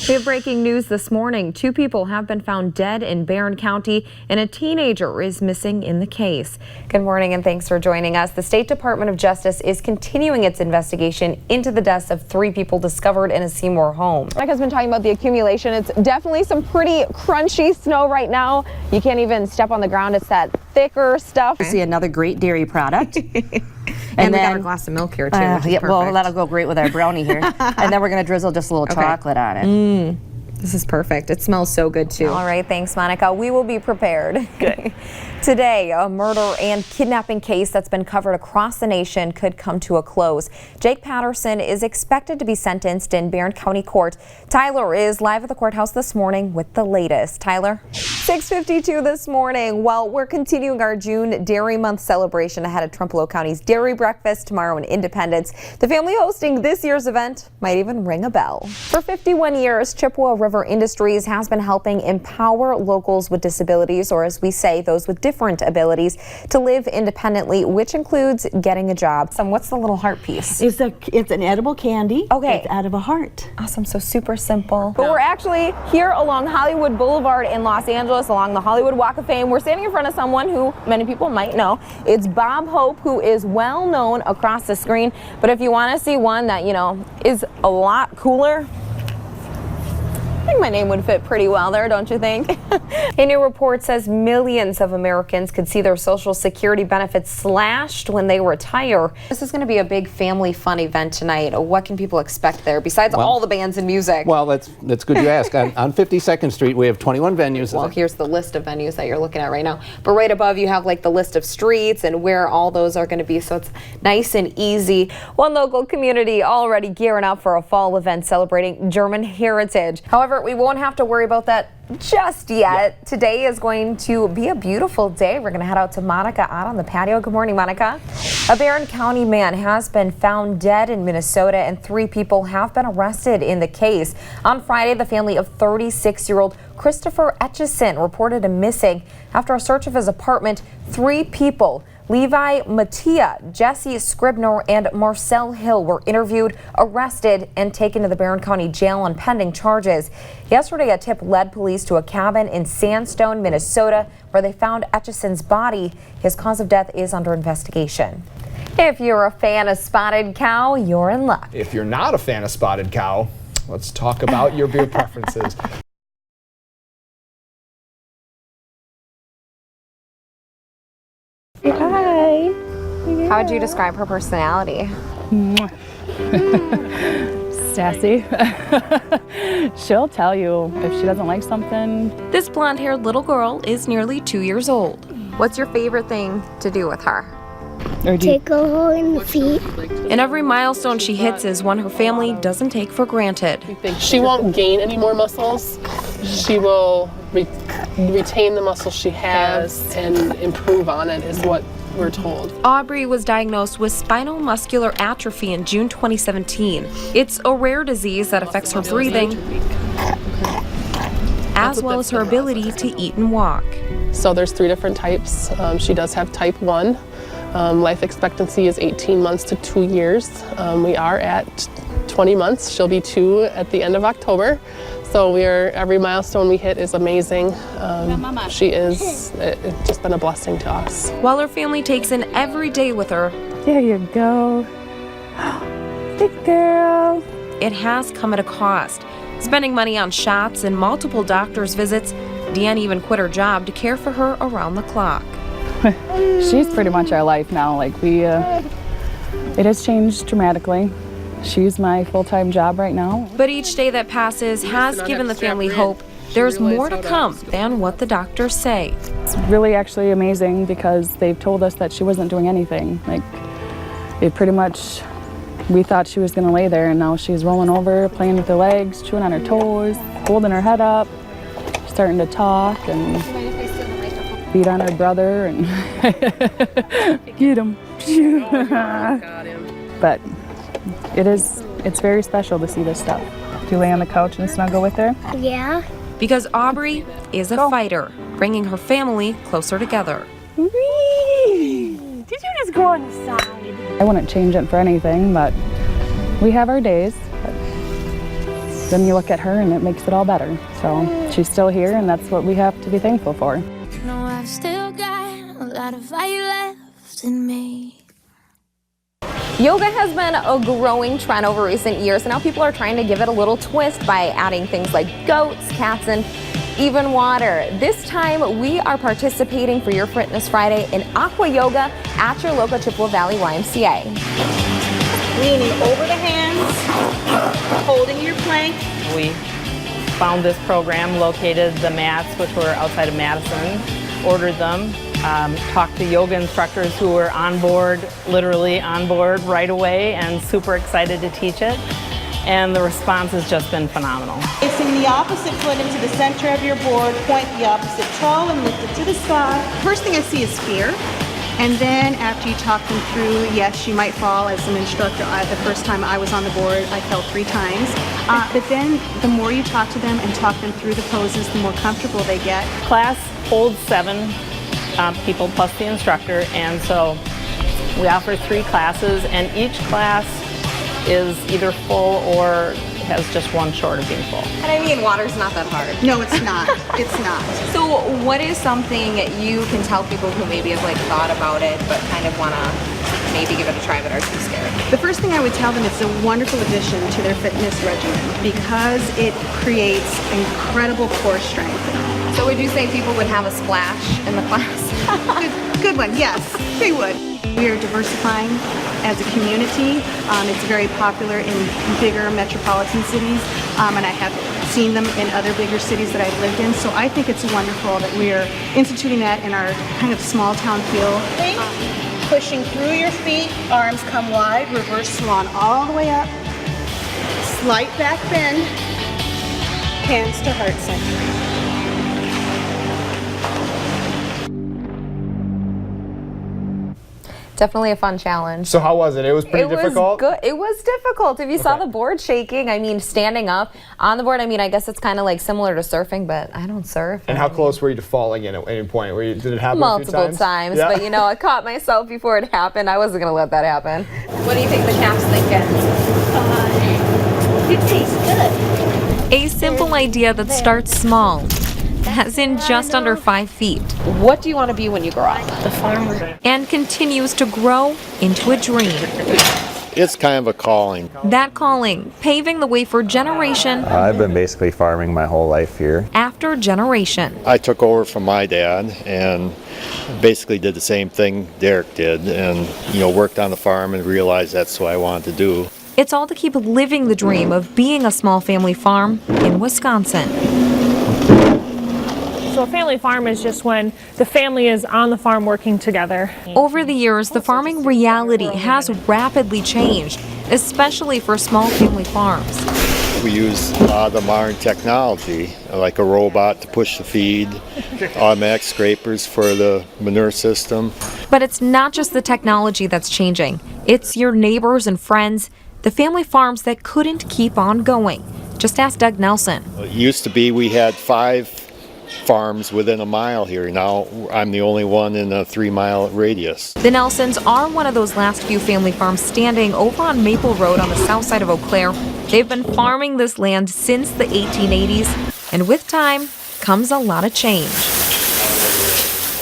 We have breaking news this morning. 2 people have been found dead in Barron County, and a teenager is missing in the case. Good morning, and thanks for joining us. The State Department of Justice is continuing its investigation into the deaths of 3 people discovered in a Seymour home. Mike has been talking about the accumulation. It's definitely some pretty crunchy snow right now. You can't even step on the ground. It's that thicker stuff. See another great dairy product. And we got a glass of milk here too. Which is yeah, well, perfect. that'll go great with our brownie here. And then we're going to drizzle just a little chocolate on it. This is perfect. It smells so good too. All right, thanks, Monica. We will be prepared. Good. Today, a murder and kidnapping case that's been covered across the nation could come to a close. Jake Patterson is expected to be sentenced in Barron County Court. Tyler is live at the courthouse this morning with the latest. Tyler? 6:52 this morning. Well, we're continuing our June Dairy Month celebration ahead of Trumpereau County's Dairy Breakfast tomorrow in Independence. The family hosting this year's event might even ring a bell. For 51 years, Chippewa River Industries has been helping empower locals with disabilities, or as we say, those with different abilities, to live independently, which includes getting a job. So what's the little heart piece? It's an edible candy. Okay. It's out of a heart. Awesome, so super simple. But we're actually here along Hollywood Boulevard in Los Angeles, along the Hollywood Walk of Fame. We're standing in front of someone who many people might know. It's Bob Hope, who is well known across the screen. But if you want to see one that, you know, is a lot cooler, I think my name would fit pretty well there, don't you think? A new report says millions of Americans could see their Social Security benefits slashed when they retire. This is going to be a big family fun event tonight. What can people expect there besides all the bands and music? Well, that's good you ask. On 52nd Street, we have 21 venues. Well, here's the list of venues that you're looking at right now. But right above you have like the list of streets and where all those are going to be, so it's nice and easy. One local community already gearing up for a fall event celebrating German heritage. However, we won't have to worry about that just yet. Today is going to be a beautiful day. We're going to head out to Monica out on the patio. Good morning, Monica. A Barron County man has been found dead in Minnesota, and 3 people have been arrested in the case. On Friday, the family of 36-year-old Christopher Etchison reported him missing. After a search of his apartment, 3 people, Levi Mattia, Jesse Scribner, and Marcel Hill, were interviewed, arrested, and taken to the Barron County Jail on pending charges. Yesterday, a tip led police to a cabin in Sandstone, Minnesota, where they found Etchison's body. His cause of death is under investigation. If you're a fan of Spotted Cow, you're in luck. If you're not a fan of Spotted Cow, let's talk about your beer preferences. Hi. How would you describe her personality? Sassy. She'll tell you if she doesn't like something. This blonde-haired little girl is nearly 2 years old. What's your favorite thing to do with her? Take a hole in the feet. And every milestone she hits is one her family doesn't take for granted. She won't gain any more muscles. She will retain the muscles she has and improve on it, is what we're told. Aubrey was diagnosed with spinal muscular atrophy in June 2017. It's a rare disease that affects her breathing, as well as her ability to eat and walk. So there's 3 different types. She does have type 1. Life expectancy is 18 months to 2 years. We are at 20 months. She'll be 2 at the end of October. So every milestone we hit is amazing. She is, it's just been a blessing to us. While her family takes in every day with her, There you go. Good girl. it has come at a cost. Spending money on shots and multiple doctor's visits, Deanne even quit her job to care for her around the clock. She's pretty much our life now. Like it has changed dramatically. She's my full-time job right now. But each day that passes has given the family hope there's more to come than what the doctors say. It's really actually amazing because they've told us that she wasn't doing anything. Like, it pretty much, we thought she was going to lay there, and now she's rolling over, playing with her legs, chewing on her toes, holding her head up, starting to talk and beat on her brother and get him. But it's very special to see this stuff. Do you lay on the couch and snuggle with her? Yeah. Because Aubrey is a fighter, bringing her family closer together. Did you just go on the side? I wouldn't change it for anything, but we have our days. then you look at her and it makes it all better. So she's still here, and that's what we have to be thankful for. No, I've still got a lot of fire left in me. Yoga has been a growing trend over recent years, and now people are trying to give it a little twist by adding things like goats, cats, and even water. This time we are participating for your Fitness Friday in Aqua Yoga at your local Chippewa Valley YMCA. Leaning over the hands, holding your plank. We found this program, located the mats, which were outside of Madison, ordered them, talked to yoga instructors who were on board, literally on board right away, and super excited to teach it. And the response has just been phenomenal. Placing the opposite foot into the center of your board, point the opposite toe and lift it to the sky. First thing I see is fear. And then after you talk them through, yes, you might fall as an instructor. The first time I was on the board, I fell 3 times. But then the more you talk to them and talk them through the poses, the more comfortable they get. Class holds 7 people plus the instructor, and so we offer 3 classes, and each class is either full or has just one short of being full. And I mean, water's not that hard. No, it's not. It's not. So what is something you can tell people who maybe have like thought about it but kind of want to maybe give it a try but are too scared? The first thing I would tell them, it's a wonderful addition to their fitness regimen because it creates incredible core strength. So would you say people would have a splash in the class? Good one, yes, they would. We are diversifying as a community. It's very popular in bigger metropolitan cities, and I have seen them in other bigger cities that I've lived in. So I think it's wonderful that we are instituting that in our kind of small town feel. Pushing through your feet, arms come wide, reverse swan all the way up, slight back bend, hands to heart center. Definitely a fun challenge. So how was it? It was pretty difficult? Good. It was difficult. If you saw the board shaking, I mean, standing up on the board, I mean, I guess it's kind of like similar to surfing, but I don't surf. And how close were you to falling in at any point? Did it happen Multiple a few times, Yeah. but you know, I caught myself before it happened. I wasn't going to let that happen. What do you think the cap's thinking? It tastes good. A simple idea that starts small, as in just under 5 feet, What do you want to be when you grow up? The farmer. and continues to grow into a dream. It's kind of a calling. That calling, paving the way for generation I've been basically farming my whole life here. after generation. I took over from my dad and basically did the same thing Derek did, and worked on the farm and realized that's what I wanted to do. It's all to keep living the dream of being a small family farm in Wisconsin. So a family farm is just when the family is on the farm working together. Over the years, the farming reality has rapidly changed, especially for small family farms. We use a lot of the modern technology, like a robot to push the feed, automatic scrapers for the manure system. But it's not just the technology that's changing. It's your neighbors and friends, the family farms that couldn't keep on going. Just ask Doug Nelson. It used to be we had 5 farms within a mile here. Now I'm the only one in a 3-mile radius. The Nelsons are one of those last few family farms standing over on Maple Road on the south side of Eau Claire. They've been farming this land since the 1880s, and with time comes a lot of change.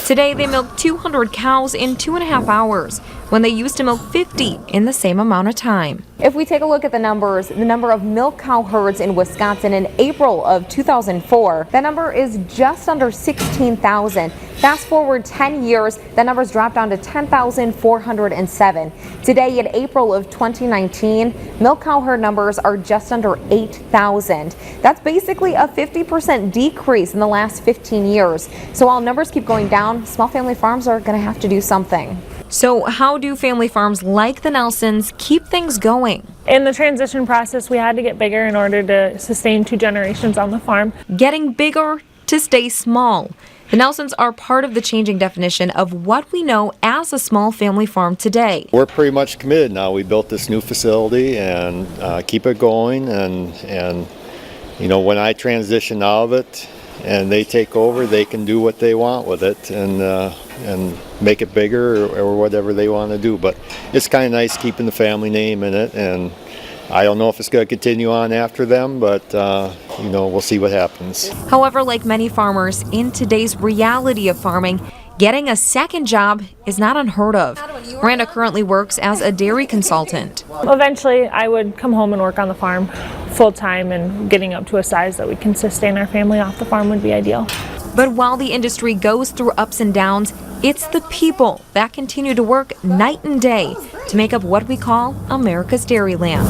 Today they milk 200 cows in 2.5 hours, when they used to milk 50 in the same amount of time. If we take a look at the numbers, the number of milk cow herds in Wisconsin in April of 2004, that number is just under 16,000. Fast forward 10 years, that number's dropped down to 10,407. Today in April of 2019, milk cow herd numbers are just under 8,000. That's basically a 50% decrease in the last 15 years. So while numbers keep going down, small family farms are going to have to do something. So how do family farms like the Nelsons keep things going? In the transition process, we had to get bigger in order to sustain 2 generations on the farm. Getting bigger to stay small. The Nelsons are part of the changing definition of what we know as a small family farm today. We're pretty much committed now. We built this new facility and keep it going, and when I transition out of it and they take over, they can do what they want with it and make it bigger or whatever they want to do. But it's kind of nice keeping the family name in it, and I don't know if it's going to continue on after them, but you know, we'll see what happens. However, like many farmers, in today's reality of farming, getting a second job is not unheard of. Miranda currently works as a dairy consultant. Eventually, I would come home and work on the farm full-time, and getting up to a size that we can sustain our family off the farm would be ideal. But while the industry goes through ups and downs, it's the people that continue to work night and day to make up what we call America's Dairyland.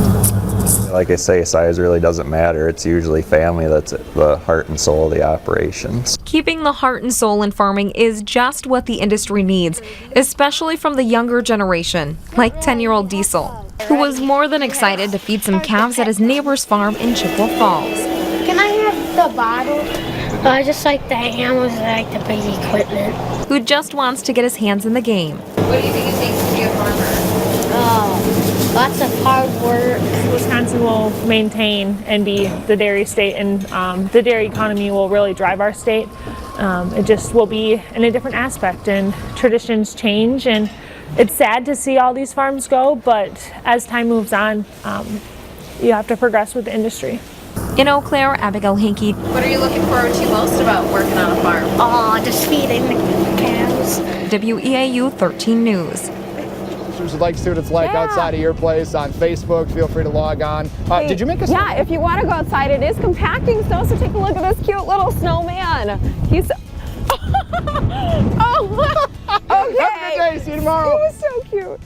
Like I say, size really doesn't matter. It's usually family that's the heart and soul of the operations. Keeping the heart and soul in farming is just what the industry needs, especially from the younger generation, like 10-year-old Diesel, who was more than excited to feed some calves at his neighbor's farm in Chippewa Falls. Can I have the bottle? I just like the animals, I like the big equipment. Who just wants to get his hands in the game. What do you think it takes to be a farmer? Lots of hard work. Wisconsin will maintain and be the dairy state, and the dairy economy will really drive our state. It just will be in a different aspect, and traditions change, and it's sad to see all these farms go, but as time moves on, you have to progress with the industry. In Eau Claire, Abigail Hantke. What are you looking forward to most about working on a farm? Just feeding the cows. WEAU 13 News. Would like to see what it's like outside of your place on Facebook. Feel free to log on. Did you make a snowman? Yeah, if you want to go outside, it is compacting snow, so take a look at this cute little snowman. He's... oh, okay. Have a good day. See you tomorrow. He was so cute.